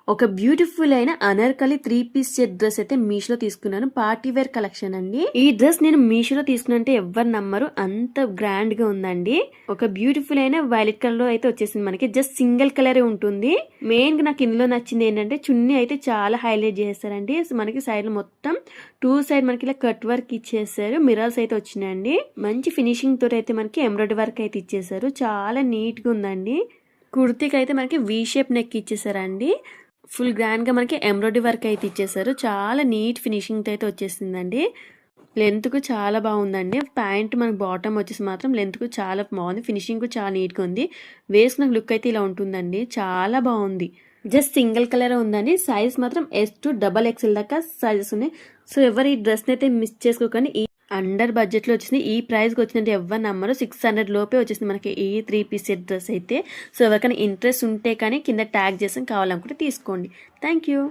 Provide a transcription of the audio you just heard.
ఒక బ్యూటిఫుల్ అయిన Anarkali 3 piece set dress అయితే మీషోలో తీసుకున్నాను. పార్టీ వేర్ కలెక్షన్ అండి. ఈ డ్రెస్ నేను మీషోలో తీసుకున్నంటే ఎవ్వరు నమ్మరు, అంత గ్రాండ్ గా ఉందండి. ఒక బ్యూటిఫుల్ అయిన వైలెట్ కలర్ లో అయితే వచ్చేసింది. మనకి జస్ట్ సింగిల్ కలరే ఉంటుంది. మెయిన్ గా నాకు ఇందులో నచ్చింది ఏంటంటే చున్నీ అయితే చాలా హైలైట్ చేస్తారండి. మనకి సైడ్ లో మొత్తం 2 సైడ్ మనకి ఇలా కట్ వర్క్ ఇచ్చేసారు. మిరర్స్ అయితే వచ్చినాయండి. మంచి ఫినిషింగ్ తోటి అయితే మనకి ఎంబ్రాయిడరీ వర్క్ అయితే ఇచ్చేసారు. చాలా నీట్ గా ఉందండి. కుర్తీకి అయితే మనకి వీ షేప్ నెక్ ఇచ్చేసారండి. ఫుల్ గ్రాండ్గా మనకి ఎంబ్రాయిడరీ వర్క్ అయితే ఇచ్చేసారు. చాలా నీట్ ఫినిషింగ్తో అయితే వచ్చేసిందండి. లెంత్కు చాలా బాగుందండి. ప్యాంట్ మనకి బాటమ్ వచ్చేసి మాత్రం లెంత్కు చాలా బాగుంది. ఫినిషింగ్ చాలా నీట్గా ఉంది. వేసుకున్న లుక్ అయితే ఇలా ఉంటుందండి. చాలా బాగుంది. జస్ట్ సింగిల్ కలర్ ఉందండి. సైజ్ మాత్రం S to XXL దాకా సైజెస్ ఉన్నాయి. సో ఎవరు ఈ డ్రెస్ని అయితే మిస్ చేసుకోకండి. అండర్ బడ్జెట్లో వచ్చింది. ఈ ప్రైస్కి వచ్చిందంటే ఎవరు నమ్మరు. 600 లోపే వచ్చేసింది మనకి ఈ 3 పీస్ సెట్ డ్రెస్ అయితే. సో ఎవరికైనా ఇంట్రెస్ట్ ఉంటే కానీ కింద ట్యాగ్ చేసాం, కావాలనుకుంటే తీసుకోండి. Thank you.